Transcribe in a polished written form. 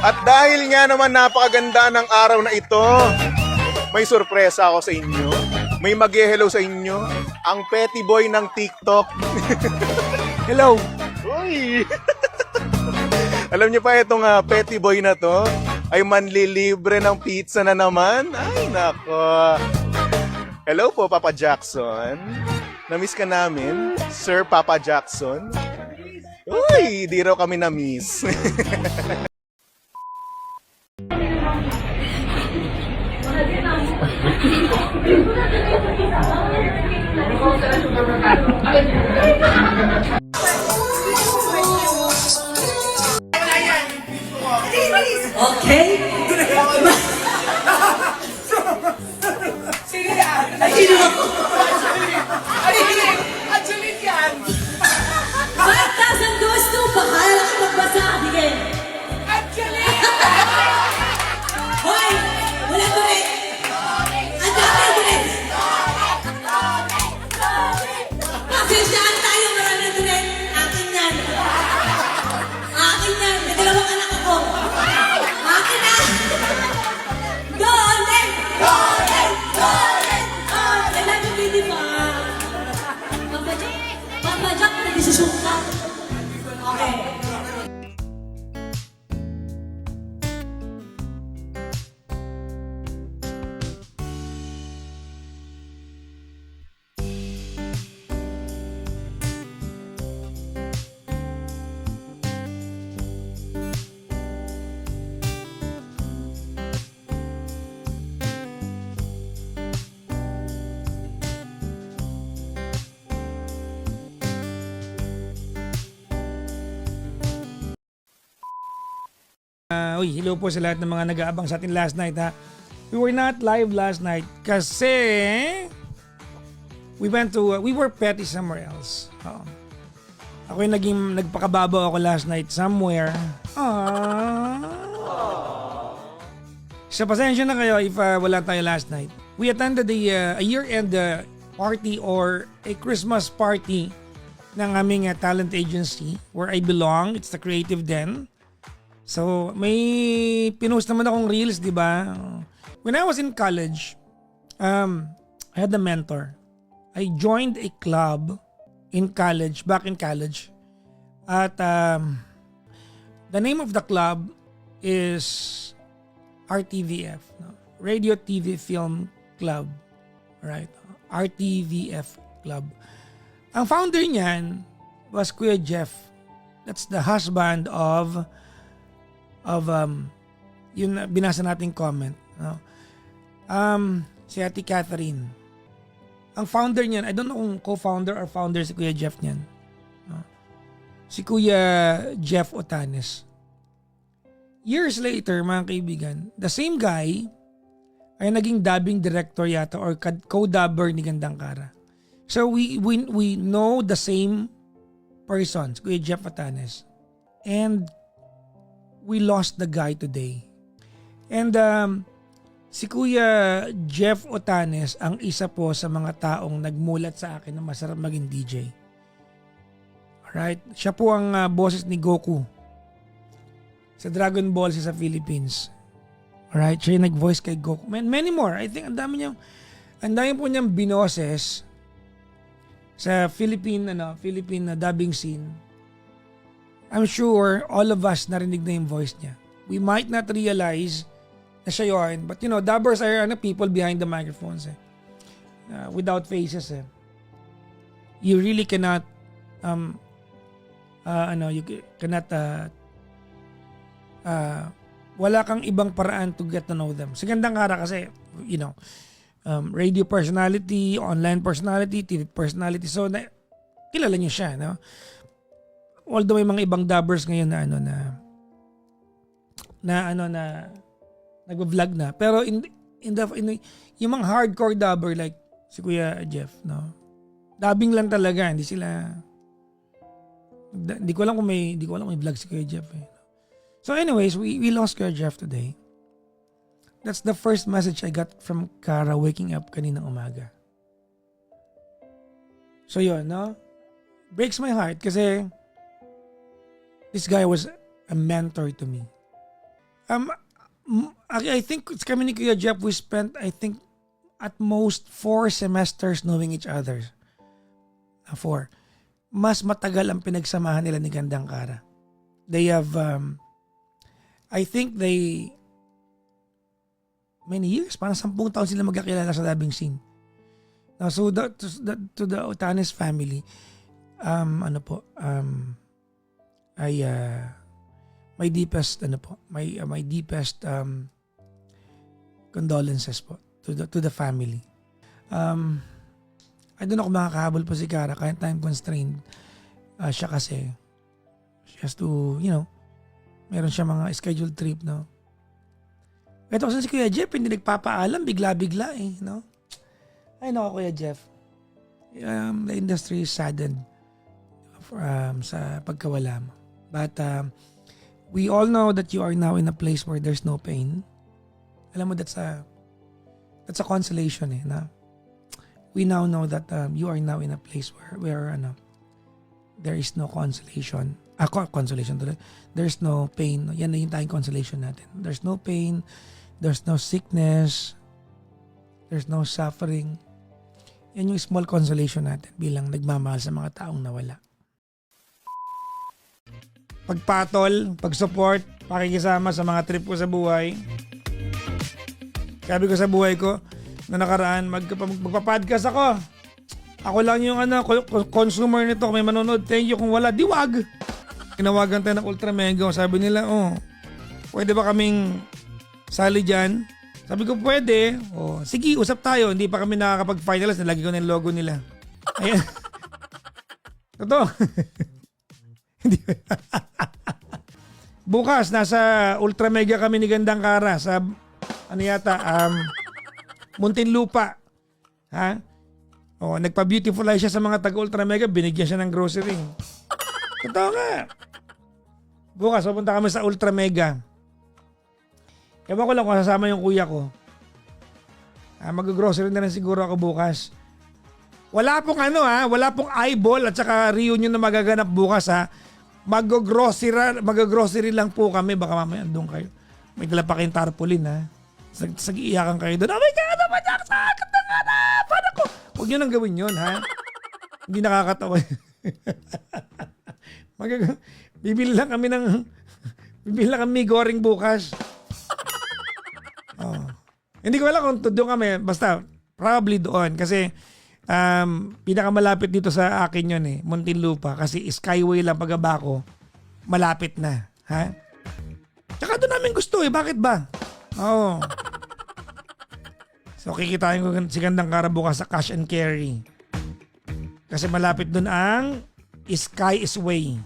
At dahil nga naman napakaganda ng araw na ito, may sorpresa ako sa inyo. May mag-hello sa inyo. Ang petty boy ng TikTok. Hello! Uy! Alam niyo pa itong petty boy na to ay manlilibre ng pizza na naman. Ay, nako. Hello po, Papa Jackson. Na-miss ka namin, Sir Papa Jackson. Uy, di raw kami na-miss. Okay? Sino yan? Sino ako? Angeline yan! 5,000 goes to bahala ka magbasa. Sige. Angeline! Hoy! Wala to rin! Ang dami to rin! Pasensyaan tayo, marami na to rin. Akin yan. Akin yan. May dalawang anak ako. Akin na! Golden! Golden! Golden! Kailan mo hindi ba? Papa Jack, nagsusuka. Okay. Uy, hello po sa lahat ng mga nag-aabang sa atin last night ha. We were not live last night kasi we were petty somewhere else. Oo. Ako yung nagpakababaw ako last night somewhere. So pasensya na kayo if wala tayo last night. We attended a year-end party or a Christmas party ng aming talent agency where I belong. It's the Creative Den. So, may pinost naman akong reels, di ba? When I was in college, I had a mentor. I joined a club back in college. At the name of the club is RTVF, no? Radio TV Film Club. Right? RTVF Club. Ang founder niyan was Kuya Jeff. That's the husband of yun binasa nating comment, no? Si Ate Catherine. Ang founder niyan, I don't know kung co-founder or founder si Kuya Jeff niyan, no? Si Kuya Jeff Otanes. Years later, mga kaibigan, the same guy ay naging dubbing director yata or co-dubber ni Gandang Kara. So we know the same persons, Kuya Jeff Otanes. And we lost the guy today. And si Kuya Jeff Otanes ang isa po sa mga taong nagmulat sa akin na masarap maging DJ. Alright? Siya po ang boses ni Goku sa Dragon Ball sa Philippines. Alright? Siya yung nag-voice kay Goku. Many more. I think ang dami po niyang binoses sa Philippine dubbing scene. I'm sure all of us narinig na yung voice niya. We might not realize na siya yun. But dubbers are people behind the microphones. Without faces. You really cannot, wala kang ibang paraan to get to know them. Si Gandang Kara kasi, radio personality, online personality, TV personality. So, kilala niyo siya, no? Although may mga ibang dubbers ngayon na nag-vlog na, pero in yung mga hardcore dubber like si Kuya Jeff, no, dubbing lang talaga, hindi ko alam kung may vlog si Kuya Jeff eh. So anyways, we lost Kuya Jeff today. That's the first message I got from Kara waking up kaninang umaga. So yun, no, breaks my heart kasi this guy was a mentor to me. I think kami ni Kuya Jeff, we spent, I think, at most 4 semesters knowing each other. 4. Mas matagal ang pinagsamahan nila ni Gandang Kara. They have, I think many years, parang 10 taon sila magkakilala sa Dabing Scene. Now, so to the Otanes family, my deepest condolences po to the family. I don't know kung makakahabol po si Kara kahit time constrained siya kasi she has to, meron siya mga scheduled trip, no? Ito kasi si Kuya Jeff, hindi nagpapaalam, bigla-bigla no? Ay nako Kuya Jeff. The industry is saddened sa pagkawala mo. But we all know that you are now in a place where there's no pain. Alam mo, that's a consolation na. We now know that you are now in a place where there is no consolation. Consolation tuloy. There's no pain. Yan na yung tayong consolation natin. There's no pain. There's no sickness. There's no suffering. Yan yung small consolation natin bilang nagmamahal sa mga taong nawala. Pagpatol, pag-support, pakikisama sa mga trip ko sa buhay. Sabi ko sa buhay ko, na nakaraan, magpa-podcast ako. Ako lang yung consumer nito. Kung may manonood, thank you. Kung wala, diwag. Tinawagan tayo ng Ultra Mega. Sabi nila, pwede ba kaming sali dyan? Sabi ko, pwede. Sige, usap tayo. Hindi pa kami nakakapag-finalize. Nalagay ko na yung logo nila. Ayan. Totoo. Bukas, nasa Ultra Mega kami ni Gandang Kara sa, Muntinlupa. Ha? Nagpa-beautifulize siya sa mga taga-Ultra Mega. Binigyan siya ng grocery. Totoo nga. Bukas, pupunta kami sa Ultra Mega. Ewan ko lang kung sasama yung kuya ko. Mag-grocery na rin siguro ako bukas. Wala pong wala pong eyeball at saka reunion na magaganap bukas ha. Mag-grocery lang po kami. Baka mamaya andun kayo. May dala pa kayong tarpaulin ha. Sag-iiyakan kayo doon. Oh my God! Oh my God! Sakit na nga na! Paano ko? Huwag nyo nang gawin yun ha. Hindi nakakatawa. Bibili lang kami goring bukas. Hindi ko alam kung doon kami. Basta, probably doon. Kasi, pinakamalapit dito sa akin yun Muntinlupa. Kasi Skyway lang pagabako, malapit na. Ha? Tsaka doon namin gusto Bakit ba? So, kikitain ko si Gandang Kara bukas sa Cash and Carry. Kasi malapit doon ang Sky is Way.